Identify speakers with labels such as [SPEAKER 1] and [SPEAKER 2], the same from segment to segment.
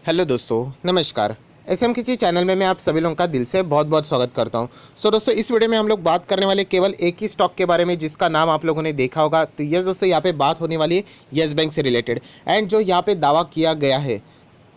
[SPEAKER 1] Hello दोस्तों, नमस्कार। SM किसी चैनल में मैं आप सभी लोगों का दिल से बहुत बहुत स्वागत करता हूं। दोस्तों, इस वीडियो में हम लोग बात करने वाले केवल एक ही स्टॉक के बारे में जिसका नाम आप लोगों ने देखा होगा। तो यस दोस्तों, यहाँ पे बात होने वाली है येस बैंक से रिलेटेड। एंड जो यहाँ पे दावा किया गया है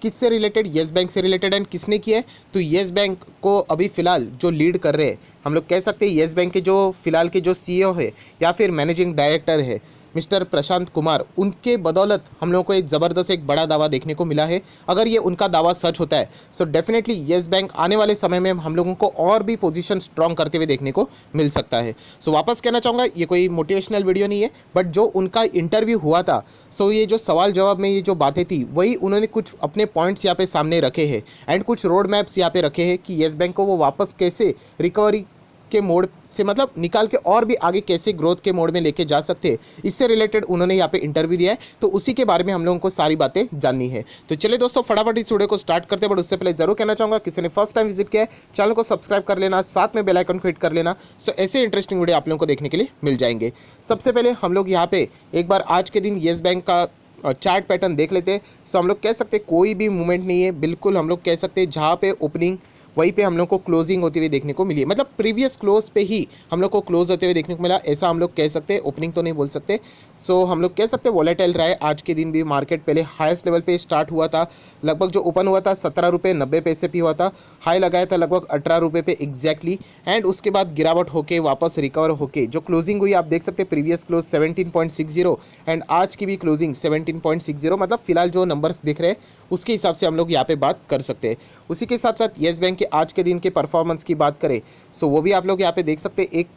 [SPEAKER 1] किससे रिलेटेड, येस बैंक से रिलेटेड। एंड किसने किया है, तो येस बैंक को अभी फ़िलहाल जो लीड कर रहे हैं, हम लोग कह सकते हैं येस बैंक के जो फ़िलहाल के जो सीईओ है या फिर मैनेजिंग डायरेक्टर है मिस्टर प्रशांत कुमार, उनके बदौलत हम लोगों को एक ज़बरदस्त एक बड़ा दावा देखने को मिला है। अगर ये उनका दावा सच होता है सो डेफिनेटली येस बैंक आने वाले समय में हम लोगों को और भी पोजीशन स्ट्रॉन्ग करते हुए देखने को मिल सकता है। सो वापस कहना चाहूँगा, ये कोई मोटिवेशनल वीडियो नहीं है, बट जो उनका इंटरव्यू हुआ था, सो ये जो सवाल जवाब में ये जो बातें थी वही उन्होंने कुछ अपने पॉइंट्स यहाँ पे सामने रखे हैं एंड कुछ रोड मैप्स यहाँ पे रखे हैं कि येस बैंक को वो वापस कैसे रिकवरी के मोड से मतलब निकाल के और भी आगे कैसे ग्रोथ के मोड में लेके जा सकते हैं, इससे रिलेटेड उन्होंने यहाँ पे इंटरव्यू दिया है। तो उसी के बारे में हम लोगों को सारी बातें जाननी है। तो चलिए दोस्तों, फटाफट इस वीडियो को स्टार्ट करते हैं। बट उससे पहले जरूर कहना चाहूँगा, किसी ने फर्स्ट टाइम विजिट किया है चैनल को सब्सक्राइब कर लेना, साथ में बेल आइकन को हिट कर लेना। सो ऐसे इंटरेस्टिंग वीडियो आप लोगों को देखने के लिए मिल जाएंगे। सबसे पहले हम लोग यहाँ पे एक बार आज के दिन येस बैंक का चार्ट पैटर्न देख लेते हैं। सो हम लोग कह सकते हैं कोई भी मूवमेंट नहीं है, बिल्कुल हम लोग कह सकते हैं जहाँ पे ओपनिंग वहीं पे हम लोग को क्लोजिंग होती हुई देखने को मिली है। मतलब प्रीवियस क्लोज पे ही हम लोग को क्लोज होते हुए देखने को मिला, ऐसा हम लोग कह सकते हैं। ओपनिंग तो नहीं बोल सकते। सो हम लोग कह सकते हैं वॉलेटाइल रहा है। आज के दिन भी मार्केट पहले हाईएस्ट लेवल पे स्टार्ट हुआ था, लगभग जो ओपन हुआ था 17 रुपये 90 पैसे पे हुआ था, हाई लगाया था लगभग 18 रुपये पे एग्जैक्टली। एंड उसके बाद गिरावट होके वापस रिकवर होके जो क्लोजिंग हुई आप देख सकते हैं, प्रीवियस क्लोज 17.60 एंड आज की भी क्लोजिंग 17.60। मतलब फिलहाल जो नंबर्स दिख रहे हैं उसके हिसाब से हम लोग यहाँ पे बात कर सकते हैं। उसी के साथ साथ येस बैंक के आज के दिन के परफॉर्मेंस की बात करें सो वो भी आप लोग यहाँ पे देख सकते हैं। 1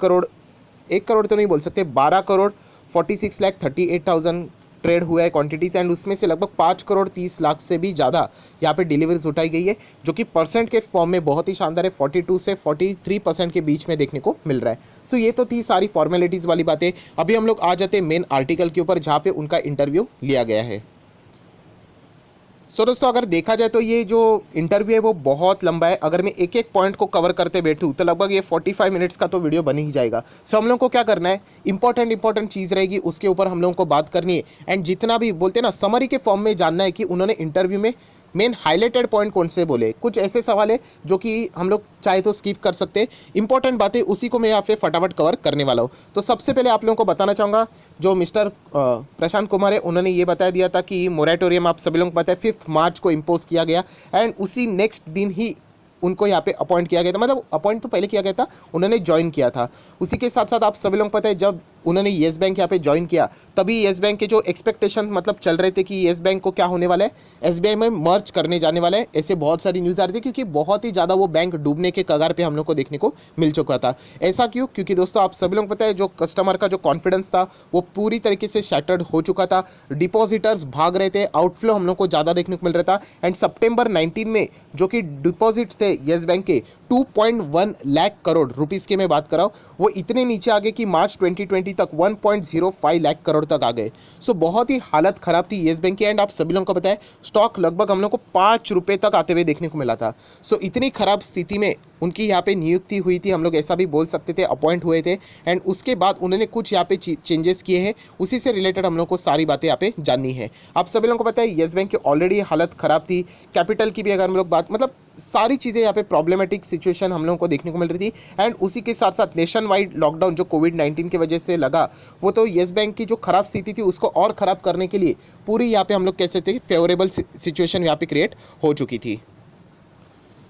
[SPEAKER 1] करोड़ तो नहीं बोल सकते, 12,46,38,000 ट्रेड हुआ है क्वांटिटीज़। एंड उसमें से लगभग 5,30,00,000 से भी ज़्यादा यहाँ पे डिलीवरीज उठाई गई है, जो कि परसेंट के फॉर्म में बहुत ही शानदार है। 42 से 43% के बीच में देखने को मिल रहा है। सो ये तो थी सारी फॉर्मेलिटीज़ वाली बातें। अभी हम लोग आ जाते हैं मेन आर्टिकल के ऊपर जहाँ पे उनका इंटरव्यू लिया गया है। सो दोस्तों, अगर देखा जाए तो ये जो इंटरव्यू है वो बहुत लंबा है। अगर मैं एक एक पॉइंट को कवर करते बैठूँ तो लगभग ये 45 मिनट्स का तो वीडियो बन ही जाएगा। सो हम लोग को क्या करना है, इंपॉर्टेंट चीज़ रहेगी उसके ऊपर हम लोगों को बात करनी है। एंड जितना भी बोलते हैं ना, समरी के फॉर्म में जानना है कि उन्होंने इंटरव्यू में मेन हाईलाइटेड पॉइंट कौन से बोले। कुछ ऐसे सवाल है जो कि हम लोग चाहे तो स्किप कर सकते हैं, इंपॉर्टेंट बातें उसी को मैं यहाँ पे फटाफट कवर करने वाला हूँ। तो सबसे पहले आप लोगों को बताना चाहूँगा, जो मिस्टर प्रशांत कुमार है उन्होंने ये बता दिया था कि मोरेटोरियम आप सभी लोगों को पता है 5 मार्च को इम्पोज किया गया। एंड उसी नेक्स्ट दिन ही उनको यहाँ पे अपॉइंट किया गया था। मतलब अपॉइंट तो पहले किया गया था, उन्होंने ज्वाइन किया था। उसी के साथ साथ आप सभी लोगों को पता है जब उन्होंने येस बैंक यहाँ पे ज्वाइन किया तभी येस बैंक के जो एक्सपेक्टेशन मतलब चल रहे थे कि येस बैंक को क्या होने वाला है, एसबीआई में मर्ज करने जाने वाला है, ऐसे बहुत सारी न्यूज़ आ रही थी। क्योंकि बहुत ही ज़्यादा वो बैंक डूबने के कगार पे हम लोग को देखने को मिल चुका था। ऐसा क्यों, क्योंकि दोस्तों आप सभी लोग पता है जो कस्टमर का जो कॉन्फिडेंस था वो पूरी तरीके से शैटर्ड हो चुका था। डिपॉजिटर्स भाग रहे थे, आउटफ्लो हम लोग को ज़्यादा देखने को मिल रहा था। एंड सितंबर 19 में जो कि डिपॉजिट्स थे येस बैंक के 2.1 लाख करोड़ रुपीज़ की मैं बात कर रहा हूँ, वो इतने नीचे आ गए कि मार्च 2020 तक 1.05 लाख करोड़ तक आ गए। सो बहुत ही हालत ख़राब थी येस बैंक की। एंड आप सभी लोगों को पता है स्टॉक लगभग हम लोग को 5 रुपये तक आते हुए देखने को मिला था। सो इतनी ख़राब स्थिति में उनकी यहाँ पे नियुक्ति हुई थी, हम लोग ऐसा भी बोल सकते थे, अपॉइंट हुए थे। एंड उसके बाद उन्होंने कुछ यहाँ पे चेंजेस किए हैं, उसी से रिलेटेड हम लोग को सारी बातें यहाँ पे जाननी है। आप सभी लोगों को पता है येस बैंक की ऑलरेडी हालत ख़राब थी, कैपिटल की भी अगर हम लोग बात मतलब सारी चीज़ें यहाँ पे प्रॉब्लमेटिक सिचुएशन हम लोगों को देखने को मिल रही थी। एंड उसी के साथ साथ नेशन वाइड लॉकडाउन जो कोविड-19 की वजह से लगा, वो तो येस बैंक की जो ख़राब स्थिति थी उसको और ख़राब करने के लिए पूरी यहाँ पे हम लोग कह सकते हैं फेवरेबल सिचुएशन यहाँ पे क्रिएट हो चुकी थी।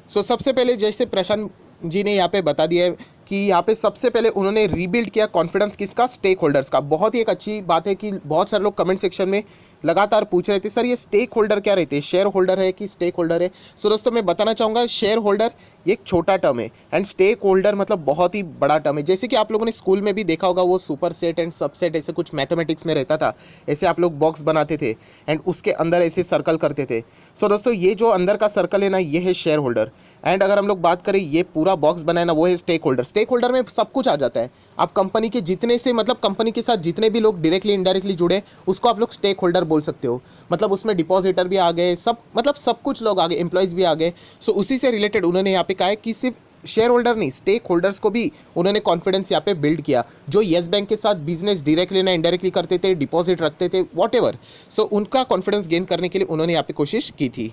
[SPEAKER 1] सो सबसे पहले जैसे प्रशांत जी ने यहाँ पे बता दिया है कि यहाँ पे सबसे पहले उन्होंने रीबिल्ड किया कॉन्फिडेंस किसका, स्टेक होल्डर्स का। बहुत ही एक अच्छी बात है कि बहुत सारे लोग कमेंट सेक्शन में लगातार पूछ रहे थे सर ये स्टेक होल्डर क्या रहते हैं, शेयर होल्डर है कि स्टेक होल्डर है। सो दोस्तों मैं बताना चाहूँगा, शेयर होल्डर एक छोटा टर्म है एंड स्टेक होल्डर मतलब बहुत ही बड़ा टर्म है। जैसे कि आप लोगों ने स्कूल में भी देखा होगा, वो सुपर सेट एंड सबसेट ऐसे कुछ मैथमेटिक्स में रहता था, ऐसे आप लोग बॉक्स बनाते थे एंड उसके अंदर ऐसे सर्कल करते थे। सो दोस्तों ये जो अंदर का सर्कल है ना, ये है शेयर होल्डर। एंड अगर हम लोग बात करें ये पूरा बॉक्स बनाए ना, वो है स्टेक होल्डर। स्टेक होल्डर में सब कुछ आ जाता है। आप कंपनी के जितने से मतलब कंपनी के साथ जितने भी लोग डायरेक्टली इनडायरेक्टली जुड़े उसको आप लोग स्टेक होल्डर बोल सकते हो। मतलब उसमें डिपॉजिटर भी आ गए, सब मतलब सब कुछ लोग आ गए, एम्प्लॉयज़ भी आ गए। सो उसी से रिलेटेड उन्होंने यहाँ पे कहा है कि सिर्फ शेयर होल्डर नहीं, स्टेक होल्डर्स को भी उन्होंने कॉन्फिडेंस यहाँ पे बिल्ड किया, जो येस बैंक के साथ बिजनेस डायरेक्टली ना इनडायरेक्टली करते थे, डिपॉजिट रखते थे, वॉट एवर। सो उनका कॉन्फिडेंस गेन करने के लिए उन्होंने यहाँ पे कोशिश की थी।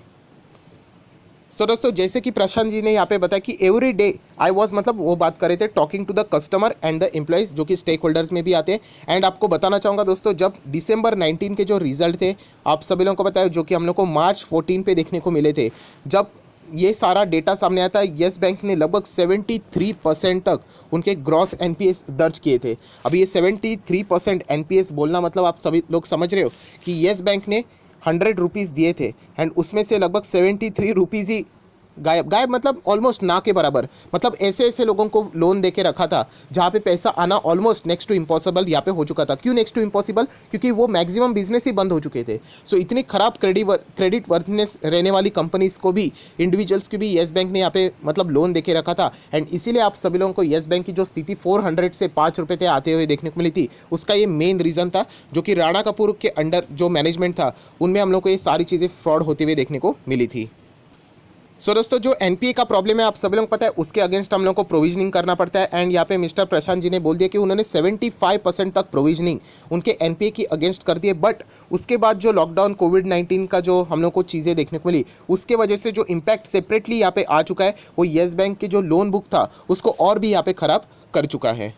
[SPEAKER 1] सो दोस्तों जैसे कि प्रशांत जी ने यहाँ पे बताया कि एवरी डे आई वॉज, मतलब वो बात कर रहे थे talking to the customer and the employees, जो कि स्टेक होल्डर्स में भी आते हैं। एंड आपको बताना चाहूँगा दोस्तों, जब दिसंबर 19 के जो रिजल्ट थे, आप सभी लोगों को बताया, जो कि हम लोग को मार्च 14 पे देखने को मिले थे, जब ये सारा डेटा सामने आया था, येस बैंक ने लगभग 73% तक उनके ग्रॉस एनपीएस दर्ज किए थे। अभी ये 73% एनपीएस बोलना मतलब आप सभी लोग समझ रहे हो कि येस बैंक ने 100 रुपीज़ दिए थे एंड उसमें से लगभग 73 रुपीज़ ही गायब गायब, मतलब ऑलमोस्ट ना के बराबर। मतलब ऐसे ऐसे लोगों को लोन दे के रखा था जहाँ पे पैसा आना ऑलमोस्ट नेक्स्ट टू इम्पॉसिबल यहाँ पे हो चुका था। क्यों नेक्स्ट टू इम्पॉसिबल? क्योंकि वो मैक्सिमम बिजनेस ही बंद हो चुके थे। सो इतनी खराब क्रेडिट वर्थनेस रहने वाली कंपनीज को भी, इंडिविजुअल्स को भी येस बैंक ने यहाँ पे मतलब लोन दे के रखा था। एंड इसीलिए आप सभी लोगों को येस बैंक की जो स्थिति 400 से 5 रुपये थे आते हुए देखने को मिली थी, उसका ये मेन रीज़न था, जो कि राणा कपूर के अंडर जो मैनेजमेंट था उनमें हम लोग को ये सारी चीज़ें फ्रॉड होते हुए देखने को मिली थी। सो दोस्तों जो एनपीए का प्रॉब्लम है, आप सभी लोगों को पता है, उसके अगेंस्ट हम लोग को प्रोविजनिंग करना पड़ता है। एंड यहाँ पे मिस्टर प्रशांत जी ने बोल दिया कि उन्होंने 75% तक प्रोविजनिंग उनके एनपीए की अगेंस्ट कर दिए। बट उसके बाद जो लॉकडाउन कोविड-19 का जो हम लोग को चीज़ें देखने को मिली, उसके वजह से जो इम्पैक्ट सेपरेटली यहाँ पे आ चुका है, वो येस बैंक के जो लोन बुक था उसको और भी यहाँ पे ख़राब कर चुका है।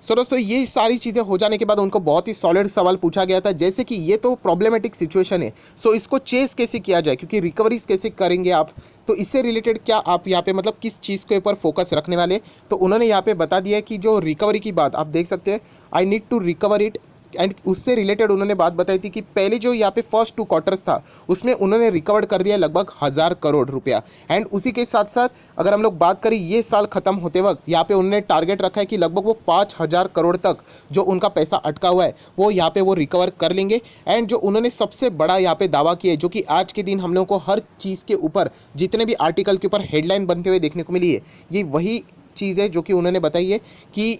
[SPEAKER 1] सो दोस्तों ये सारी चीज़ें हो जाने के बाद उनको बहुत ही सॉलिड सवाल पूछा गया था, जैसे कि ये तो प्रॉब्लमेटिक सिचुएशन है, सो इसको चेस कैसे किया जाए, क्योंकि रिकवरीज कैसे करेंगे आप, तो इससे रिलेटेड क्या आप यहाँ पे मतलब किस चीज़ के ऊपर फोकस रखने वाले। तो उन्होंने यहाँ पे बता दिया कि जो रिकवरी की बात आप देख सकते हैं, I need to recover it. And उससे रिलेटेड उन्होंने बात बताई थी कि पहले जो यहाँ पे फर्स्ट 2 क्वार्टर्स था उसमें उन्होंने रिकवर कर दिया लगभग 1000 करोड़ रुपया। एंड उसी के साथ साथ अगर हम लोग बात करें ये साल ख़त्म होते वक्त, यहाँ पे उन्होंने टारगेट रखा है कि लगभग वो 5000 करोड़ तक जो उनका पैसा अटका हुआ है वो यहाँ पे वो रिकवर कर लेंगे। एंड जो उन्होंने सबसे बड़ा यहाँ पे दावा किया है, जो कि आज के दिन हम लोगों को हर चीज़ के ऊपर, जितने भी आर्टिकल के ऊपर हेडलाइन बनते हुए देखने को मिली है, ये वही चीज़ है जो कि उन्होंने बताई है कि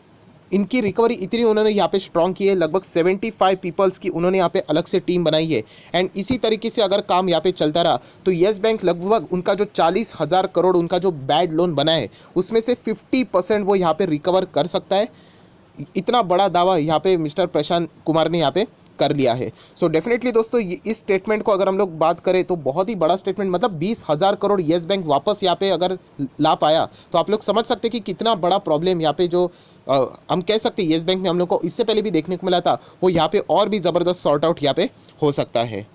[SPEAKER 1] इनकी रिकवरी इतनी उन्होंने यहाँ पे स्ट्रॉन्ग की है, लगभग 75 पीपल्स की उन्होंने यहाँ पे अलग से टीम बनाई है। एंड इसी तरीके से अगर काम यहाँ पे चलता रहा तो येस बैंक लगभग उनका जो 40,000 करोड़ उनका जो बैड लोन बना है उसमें से 50% वो यहाँ पे रिकवर कर सकता है। इतना बड़ा दावा यहाँ पे मिस्टर प्रशांत कुमार ने यहाँ पे कर लिया है। सो डेफिनेटली दोस्तों इस स्टेटमेंट को अगर हम लोग बात करें तो बहुत ही बड़ा स्टेटमेंट, मतलब 20,000 करोड़ येस बैंक वापस यहाँ पे अगर ला पाया तो आप लोग समझ सकते हैं कि कितना बड़ा प्रॉब्लम यहाँ पे जो हम कह सकते हैं येस बैंक में हम लोग को इससे पहले भी देखने को मिला था, वो यहाँ पे और भी ज़बरदस्त सॉर्ट आउट यहाँ पे हो सकता है।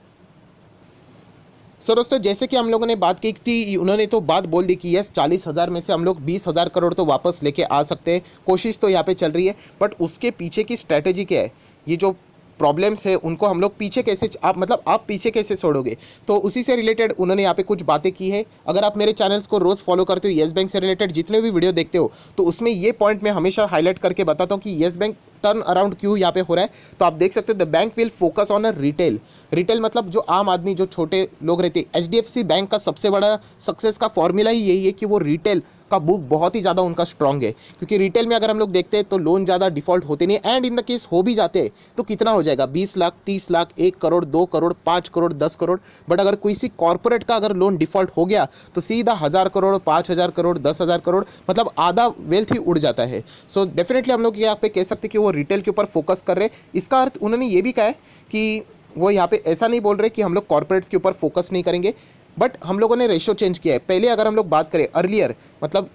[SPEAKER 1] सो दोस्तों जैसे कि हम लोगों ने बात की थी, उन्होंने तो बात बोल दी कि यस 40,000 में से हम लोग 20,000 करोड़ तो वापस लेके आ सकते हैं, कोशिश तो यहाँ पे चल रही है। बट उसके पीछे की स्ट्रैटेजी क्या है, ये जो प्रॉब्लम्स है उनको हम लोग पीछे कैसे, आप मतलब आप पीछे कैसे छोड़ोगे, तो उसी से रिलेटेड उन्होंने यहाँ पे कुछ बातें की है। अगर आप मेरे चैनल्स को रोज़ फॉलो करते हो, येस बैंक से रिलेटेड जितने भी वीडियो देखते हो, तो उसमें ये पॉइंट मैं हमेशा हाईलाइट करके बताता हूँ कि येस बैंक टर्न अराउंड क्यों यहाँ पे हो रहा है। तो आप देख सकते हो the bank will focus on a retail मतलब जो आम आदमी, जो छोटे लोग रहते हैं। एचडीएफसी बैंक का सबसे बड़ा सक्सेस का फॉर्मूला ही यही है कि वो रिटेल का बुक बहुत ही ज़्यादा उनका स्ट्रॉन्ग है, क्योंकि रिटेल में अगर हम लोग देखते हैं तो लोन ज़्यादा डिफ़ॉल्ट होते नहीं, एंड इन द केस हो भी जाते हैं तो कितना हो जाएगा, 20 लाख, 30 लाख, 1 करोड़, 2 करोड़, 5 करोड़, 10 करोड़। बट अगर किसी कॉर्पोरेट का अगर लोन डिफ़ॉल्ट हो गया तो सीधा 1000 करोड़, 5000 करोड़, 10,000 करोड़, मतलब आधा वेल्थ ही उड़ जाता है। सो डेफिनेटली हम लोग यहाँ पे कह सकते हैं कि वो रिटेल के ऊपर फोकस कर रहे हैं। इसका अर्थ उन्होंने ये भी कहा है कि वो यहाँ पे ऐसा नहीं बोल रहे कि हम लोग कॉर्पोरेट्स के ऊपर फोकस नहीं करेंगे, बट हम लोगों ने रेशो चेंज किया है। पहले अगर हम लोग बात करें अर्लियर, मतलब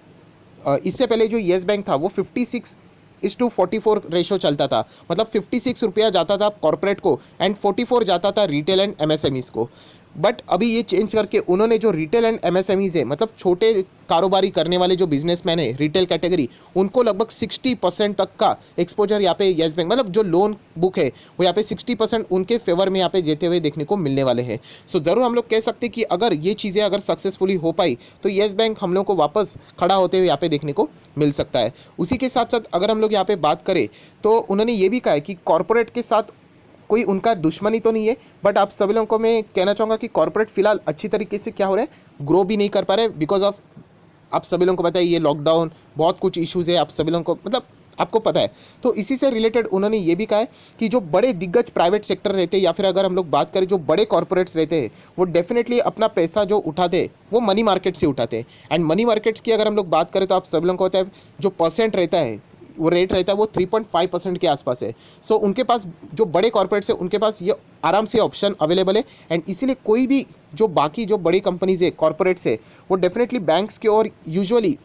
[SPEAKER 1] इससे पहले जो येस बैंक था वो 56:44 रेशो चलता था, मतलब 56 रुपया जाता था कॉर्पोरेट को एंड 44 जाता था रिटेल एंड एमएसएमईज़ को। बट अभी ये चेंज करके उन्होंने जो रिटेल एंड एमएसएमईज़ है, मतलब छोटे कारोबारी करने वाले जो बिजनेसमैन है रिटेल कैटेगरी, उनको लगभग 60% तक का एक्सपोजर यहाँ पे येस बैंक, मतलब जो लोन बुक है वो यहाँ पे 60% उनके फेवर में यहाँ पे देते हुए देखने को मिलने वाले हैं। सो ज़रूर हम लोग कह सकते हैं कि अगर ये चीज़ें अगर सक्सेसफुली हो पाई तो येस बैंक हम लोग को वापस खड़ा होते हुए यहाँ पे देखने को मिल सकता है। उसी के साथ साथ अगर हम लोग यहाँ पे बात करें तो उन्होंने ये भी कहा है कि कॉर्पोरेट के साथ कोई उनका दुश्मनी तो नहीं है, बट आप सभी लोगों को मैं कहना चाहूँगा कि कॉर्पोरेट फिलहाल अच्छी तरीके से क्या हो रहा है, ग्रो भी नहीं कर पा रहे बिकॉज ऑफ, आप सभी लोगों को पता है ये लॉकडाउन, बहुत कुछ इश्यूज़ है, आप सभी लोगों को मतलब आपको पता है। तो इसी से रिलेटेड उन्होंने ये भी कहा है कि जो बड़े दिग्गज प्राइवेट सेक्टर रहते हैं या फिर अगर हम लोग बात करें जो बड़े कॉर्पोरेट्स रहते हैं, वो डेफिनेटली अपना पैसा जो उठाते हैं वो मनी मार्केट से उठाते हैं। एंड मनी मार्केट्स की अगर हम लोग बात करें तो आप सभी लोगों को पता है जो परसेंट रहता है, वो रेट रहता है वो 3.5% के आसपास है। सो उनके पास जो बड़े कॉर्पोरेट्स है उनके पास ये आराम से ऑप्शन अवेलेबल है। एंड इसीलिए कोई भी जो बाकी जो बड़ी कंपनीज है, कॉर्पोरेट्स है, वो डेफिनेटली बैंक्स के और यूजुअली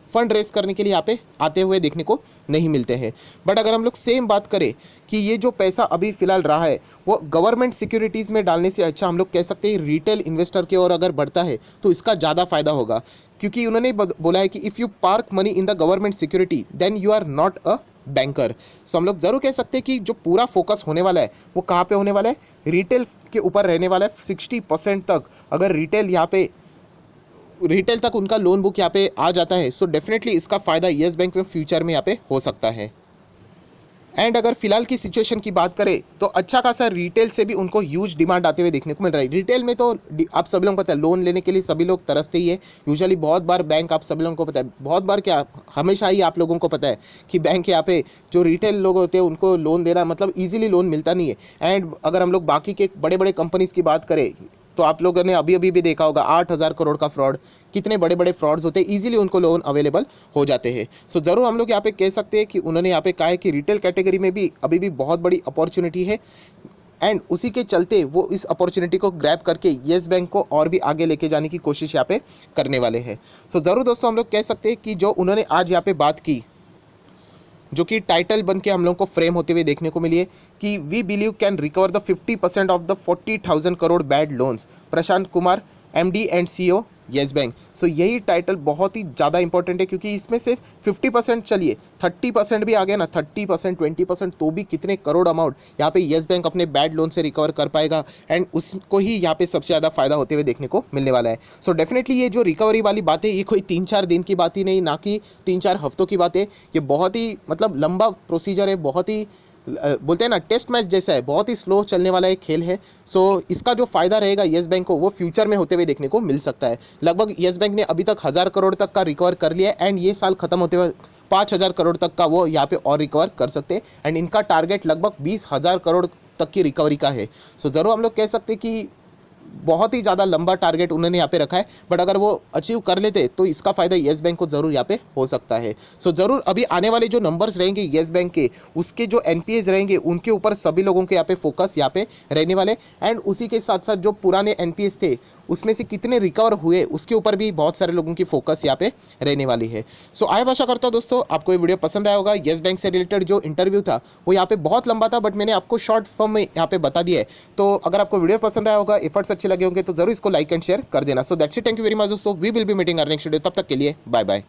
[SPEAKER 1] फंड रेस करने के लिए यहाँ पे आते हुए देखने को नहीं मिलते हैं। बट अगर हम लोग सेम बात करें कि ये जो पैसा अभी फ़िलहाल रहा है वो गवर्नमेंट सिक्योरिटीज़ में डालने से अच्छा हम लोग कह सकते हैं रिटेल इन्वेस्टर की ओर अगर बढ़ता है तो इसका ज़्यादा फायदा होगा, क्योंकि उन्होंने बोला है कि if you park money in the government security then you are not a banker. So हम लोग ज़रूर कह सकते हैं कि जो पूरा फोकस होने वाला है वो कहाँ पे होने वाला है, रिटेल के ऊपर रहने वाला है। 60% तक अगर रिटेल तक उनका लोन बुक यहाँ पे आ जाता है, सो डेफिनेटली इसका फ़ायदा येस बैंक में फ्यूचर में यहाँ पे हो सकता है। एंड अगर फिलहाल की सिचुएशन की बात करें तो अच्छा खासा रिटेल से भी उनको ह्यूज डिमांड आते हुए देखने को मिल रहा है। रिटेल में तो आप सभी लोगों को पता है लोन लेने के लिए सभी लोग तरसते ही है। यूजुअली बहुत बार बैंक, आप सभी लोगों को पता है, बहुत बार क्या हमेशा ही आप लोगों को पता है कि बैंक यहाँ पे जो रिटेल लोग होते हैं उनको लोन देना मतलब ईजिली लोन मिलता नहीं है। एंड अगर हम लोग बाकी के बड़े बड़े कंपनीज़ की बात करें तो आप लोगों ने अभी अभी भी देखा होगा 8,000 करोड़ का फ्रॉड, कितने बड़े बड़े फ्रॉड्स होते हैं, इजीली उनको लोन अवेलेबल हो जाते हैं। सो ज़रूर हम लोग यहाँ पे कह सकते हैं कि उन्होंने यहाँ पे कहा है कि रिटेल कैटेगरी में भी अभी भी बहुत बड़ी अपॉर्चुनिटी है एंड उसी के चलते वो इस अपॉर्चुनिटी को ग्रैब करके येस बैंक को और भी आगे लेके जाने की कोशिश यहाँ पे करने वाले हैं। सो ज़रूर दोस्तों हम लोग कह सकते हैं कि जो उन्होंने आज यहाँ पे बात की, जो कि टाइटल बन के हम लोग को फ्रेम होते हुए देखने को मिली है कि we believe can recover the 50% of the 40,000 crore bad loans, Prashant Kumar MD and CEO Yes Bank. So यही टाइटल बहुत ही ज़्यादा इंपॉर्टेंट है, क्योंकि इसमें सिर्फ 50% चलिए 30% भी आ गया ना, 30% 20% तो भी कितने करोड़ अमाउंट यहाँ पे येस बैंक अपने बैड लोन से रिकवर कर पाएगा एंड उसको ही यहाँ पे सबसे ज़्यादा फायदा होते हुए देखने को मिलने वाला है। सो डेफिनेटली ये जो रिकवरी वाली बात है ये कोई 3-4 दिन की बात ही नहीं, ना कि 3-4 हफ्तों की बात है। ये बहुत ही मतलब लंबा प्रोसीजर है, बहुत ही बोलते हैं ना टेस्ट मैच जैसा है, बहुत ही स्लो चलने वाला एक खेल है। सो इसका जो फ़ायदा रहेगा येस बैंक को वो फ्यूचर में होते हुए देखने को मिल सकता है। लगभग येस बैंक ने अभी तक 1,000 करोड़ तक का रिकवर कर लिया है एंड ये साल ख़त्म होते हुए 5,000 करोड़ तक का वो यहाँ पे और रिकवर कर सकते हैं एंड इनका टारगेट लगभग 20,000 करोड़ तक की रिकवरी का है। सो ज़रूर हम लोग कह सकते हैं कि बहुत ही ज़्यादा लंबा टारगेट उन्होंने यहाँ पे रखा है, बट अगर वो अचीव कर लेते तो इसका फ़ायदा येस बैंक को ज़रूर यहाँ पे हो सकता है। सो ज़रूर अभी आने वाले जो नंबर्स रहेंगे येस बैंक के, उसके जो NPAs रहेंगे उनके ऊपर सभी लोगों के यहाँ पे फोकस यहाँ पे रहने वाले एंड उसी के साथ साथ जो पुराने NPAs थे उसमें से कितने रिकवर हुए उसके ऊपर भी बहुत सारे लोगों की फोकस यहाँ पे रहने वाली है। सो आय आशा करता हूँ दोस्तों आपको ये वीडियो पसंद आया होगा। येस बैंक से रिलेटेड जो इंटरव्यू था वो यहाँ पे बहुत लंबा था, बट मैंने आपको शॉर्ट फॉर्म में यहाँ पे बता दिया है। तो अगर आपको वीडियो पसंद आया होगा, एफर्ट्स अच्छे लगे होंगे तो जरूर इसको लाइक एंड शेयर कर देना। So that's it, thank you very much दोस्तों, we will be meeting our next video, तब तक के लिए बाय बाय।